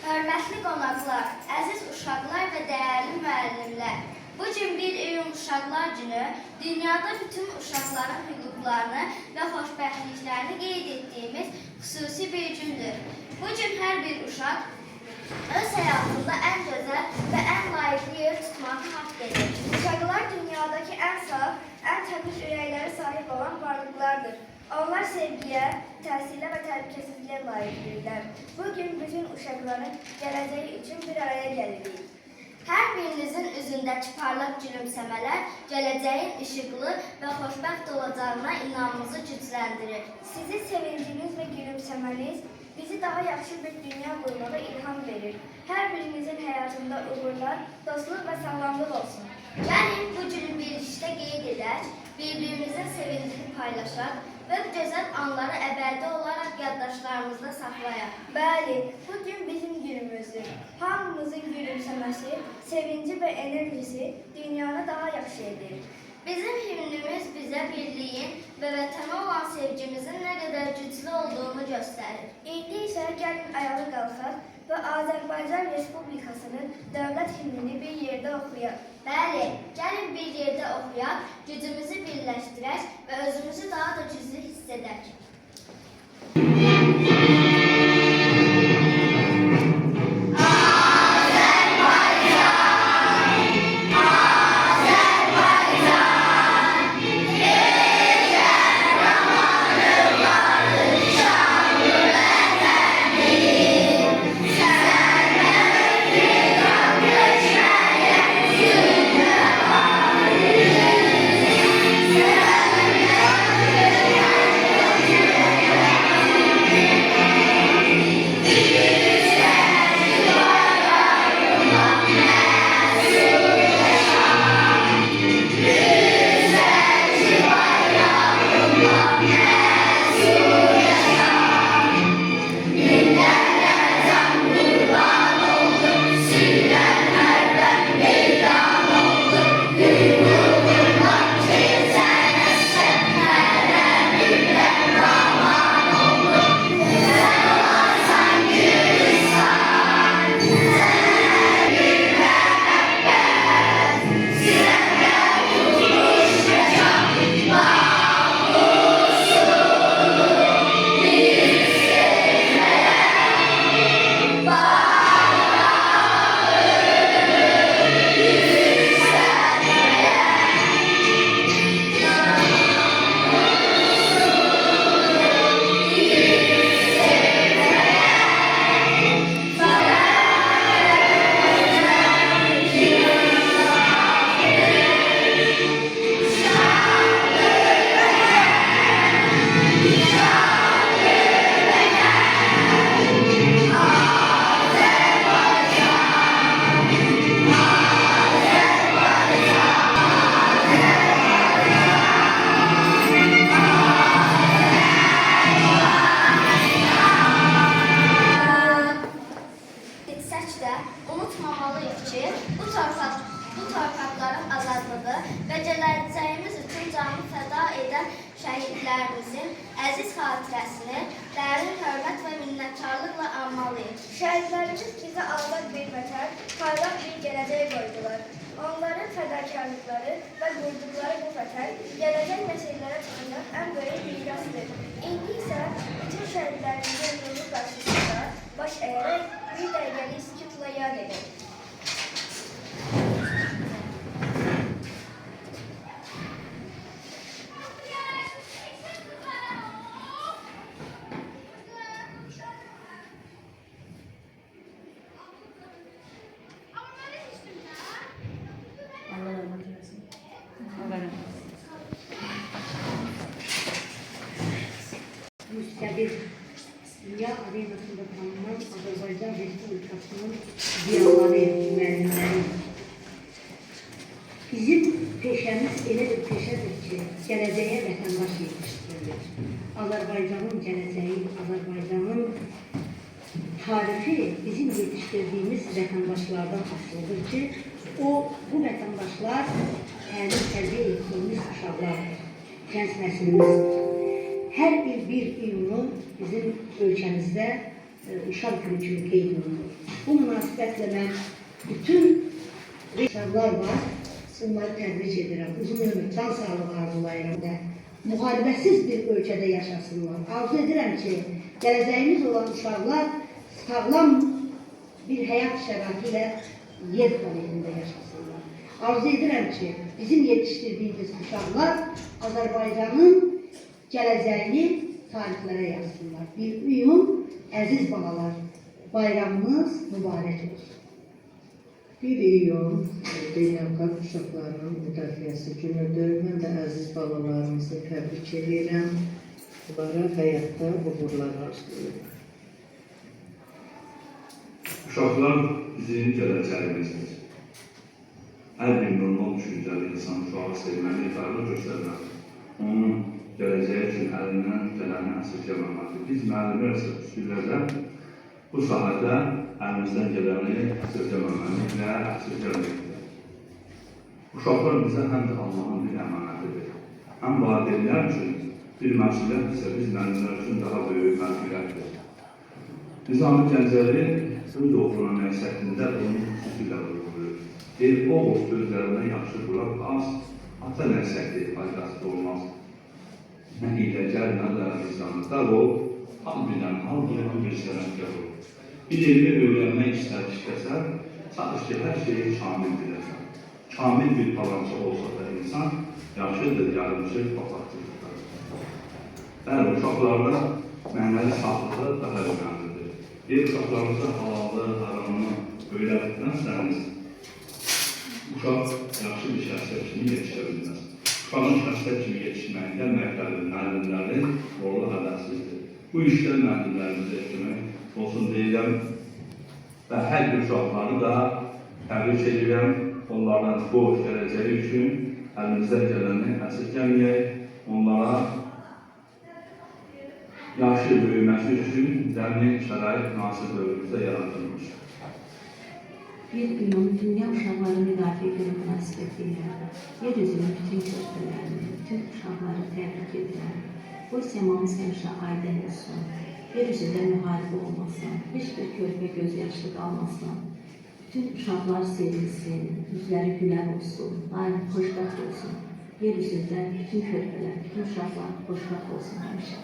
Hörmətli qonaqlar, əziz uşaqlar və dəyərli müəllimlər. Bu gün 1 iyun Uşaqlar Günü dünyada bütün uşaqların hüquqlarını və xoşbəxtliklərini qeyd etdiyimiz xüsusi bir gündür. Bu gün hər bir uşaq öz həyatında ən gözəl və ən layiqli yer tutmağı haqq edir. Uşaqlar dünyadakı ən saf, ən təmiz ürəklərə sahib olan varlıqlardır. Onlar sevgiyə, təhsilə və təhlükəsizliyə layiqdirlər. Bugün bütün uşaqların gələcəyi üçün bir araya gəlirik. Hər birinizin üzündəki parlaq gülümsəmələr gələcəyin işıqlı və xoşbəxt olacağına inamımızı gücləndirir. Sizin sevinciniz və gülümsəməniz bizi daha yaxşı bir dünya qurmağa ilham verir. Hər birinizin həyatında uğurlar, dostluq və sağlamlıq olsun. Gəlin bu günü birlikdə qeyd edək, bir-birimizin sevincini paylaşaq və gözəl anları əbədi olaraq yaddaşlarımızda saxlayaq. Bəli, bugün bizim günümüzdür. Hamımızın gülümsəməsi, sevinci və enerjisi dünyanı daha yaxşı edir. Bizim himnimiz bizə birliyin və vətənə olan sevgimizin nə qədər güclü olduğunu göstərir. İndi isə gəlin ayağa qalxaq və Azərbaycan Respublikasının dövlət himnini bir yerdə oxuyaq. Bəli, gəlin bir yerdə oxuyaq, gücümüzü birləşdirək və özümüzü daha da güclü hiss edək. Unutmamalıyıq ki, bu torpaqların azadlığı və gələcəyimiz üçün canı fəda edən şəhidlərimizin əziz xatirəsini dərin hörmət və minnətdarlıqla anmalıyıq. Şəhidlərimiz bizə azad bir vətən, parlaq bir gələcək qoydular. Onların fədakarlıqları və qurduqları bu vətən gələcək nəsillərə çıxacaq ən böyük mirasdır. İndi isə bütün şəhidlərimizin nuru qarşısında baş əyərək bir dəqiqəlik sükutla yad edək. Müstəqil dünya arenasında tanınan Azərbaycan Respublikasının ziyaları, müəllimləri. Bizim peşəmiz elə bir peşədir ki, gələcəyə vətəndaş yetişdirilir. Azərbaycanın gələcəyi, Azərbaycanın tarifi bizim yetişdirdiyimiz vətəndaşlardan asılıdır ki, bu vətəndaşlar təlim tərbiyə etdiyimiz uşaqlardır, gənc nəslimizdir. Hər bir iyunu bizim ölkəmizdə uşaq günü kimi qeyd olunur. Bu münasibətlə mən bütün uşaqlar var, onları təbrik edirəm. Uzun ömür, can sağlığı arzulayıram da. Müharibəsiz bir ölkədə yaşasınlar. Arzu edirəm ki, gələcəyimiz olan uşaqlar sağlam bir həyat şəraiti ilə yer planetində yaşasınlar. Arzu edirəm ki, bizim yetişdirdiyimiz uşaqlar Azərbaycanın gələcəyini tarixlərə yazsınlar. Bir uyum, əziz balalar, bayramımız mübarək olsun. 1 iyun Beynəlxalq Uşaqların Müdafiəsi günüdür. Mən də əziz balalarımızı təbrik edirəm. Onlara həyatda uğurlar arzulayıram. Uşaqlar bizim gələcəyimizdir. Hər bir normal düşüncəli insan uşağı sevməli, idarə göstərməli. Onun gələcəyi üçün əlindən gələni əsirgəməməli. Biz müəllimlər xüsusilə bu sahədə əlimizdən gələni əsirgəməməli və əsirgəməkdir. Uşaqlar bizə həm də Allahın bir əmanətidir. Həm valideynlər üçün bir məsuliyyət isə biz müəllimlər üçün daha böyük məsuliyyətdir. Nizami Gəncəvi öz oğluna nəzərində onu xüsusilə vurğulayır. Deyir, oğul sözlərindən yaxşı qulaq az, ata nəzəri faydası olmaz. Nə hiyləgər, nə də insanlıqda o, tam bilən bir sənətkar olur. Bir elmi öyrənmək istəsən, çalış ki, hər şeyi kamil biləsən. Kamil bir balansı olsa da insan, yaxşıdır, yarımçı, papaqçılıqdır. Bəli, uşaqlarda mənəvi sağlığı daha önemlidir. Bir uşaqlarımıza halallığı, haramını öyrətməzsəniz, uşaq yaxşı bir şəxsiyyət kimi yetişə bilməz. Uşağın şəxsiyyət kimi yetişməkdə məktəbin, müəllimlərin rolu hədəsizdir. Bu işdə müəllimlərimizi etmək olsun deyirəm və hər bir uşaqları da təbrik edirəm. Onlardan boş gələcəyi üçün əlimizdən gələni əsirgəməyək, onlara yaxşı böyüməsi üçün zəmin şərait nasib dövrümüzdə yaradılmış. 1 iyun Dünya Uşaqları Müdafiə Günü münasibətilə yer üzünün bütün körpələrini, bütün uşaqları təbrik edirəm. Bu səmamız həmişə aydın olsun. Yer üzündə müharibə olmasın, heç bir körpə gözyaşlı qalmasın. Bütün uşaqlar sevilsin, üzləri gülər olsun, daim xoşbəxt olsun. Yer üzündə bütün körpələr, bütün uşaqlar xoşbəxt olsun həmişə.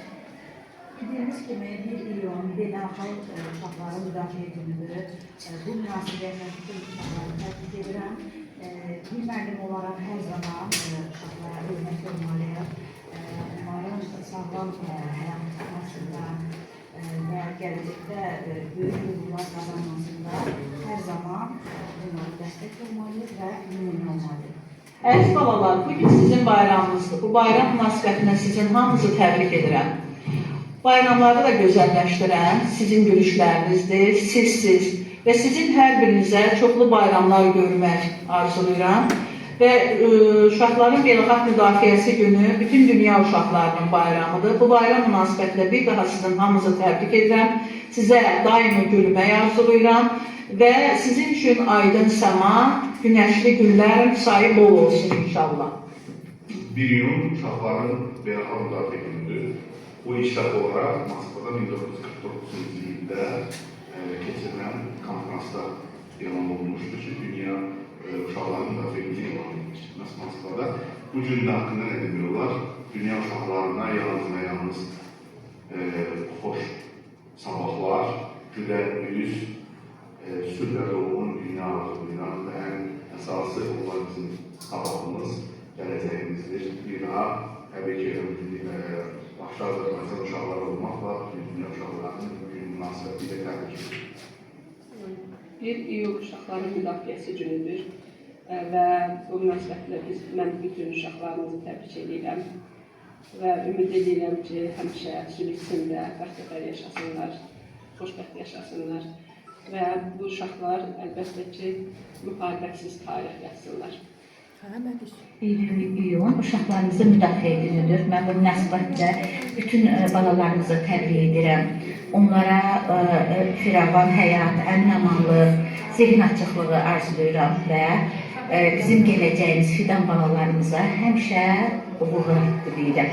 Bildiğimiz kimi 1 iyun Beynəlxalq Uşaqların Müdafiə Günüdür. Bu münasibətlə bütün uşaqları təbrik edirəm. Bir müəllim olaraq hər zaman uşaqlara hörmət olmalıyıq. Onların sağlam həyat tutmasında və gələcəkdə böyük uğurlar qazanmasında hər zaman onlara dəstək olmalıyıq və nümunə olmalıyıq. Əziz balalar, bugün sizin bayramınızdır. Bu bayram münasibətilə sizin hamınızı təbrik edirəm. Bayramları da gözəlləşdirən sizin gülüşlərinizdir, sizsiz və sizin hər birinizə çoxlu bayramlar görmək arzulayıram. Və Uşaqların Beynəlxalq Müdafiəsi Günü bütün dünya uşaqlarının bayramıdır. Bu bayram münasibətilə bir daha sizin hamınızı təbrik edirəm. Sizə daimi gülmək arzulayıram və sizin üçün aydın səma, günəşli günlər sayı bol olsun inşallah. 1 iyun Uşaqların Beynəlxalq Müdafiə Günüdür. Bu işlər olaraq Moskvada 1949-cu ildə keçirilən konferansda elan olunmuşdur ki, dünya uşaqların müdafiə günü elan edilmişdir. Moskvada bu gün haqqında nə demək olar? Dünya uşaqlarına yalnız xoş sabahlar, gülər yüz, sülhlə dolğun dünya arzulayıram və ən əsası olan bizim sabahımız, gələcəyimizdir. Bir daha təbii ki, başqa Azərbaycan uşaqları olmaqla dünya uşaqlarının bugün münasibətilə təbrik edir. 1 iyun Uşaqların Müdafiəsi Günüdür və bu münasibətlə mən bütün uşaqlarımızı təbrik edirəm və ümid edirəm ki, həmişə sülh içində bəxtəvər yaşasınlar, xoşbəxt yaşasınlar və bu uşaqlar əlbəttə ki, müharibəsiz tarix yazsınlar. 1 iyun Uşaqlarımızın Müdafiə Günüdür. Mən bu münasibətlə bütün balalarımızı təbrik edirəm. Onlara firavan həyat, əmin-amanlıq, zehin açıqlığı arzulayıram və bizim gələcəyimiz fidan balalarımıza həmişə uğurlar diləyirəm.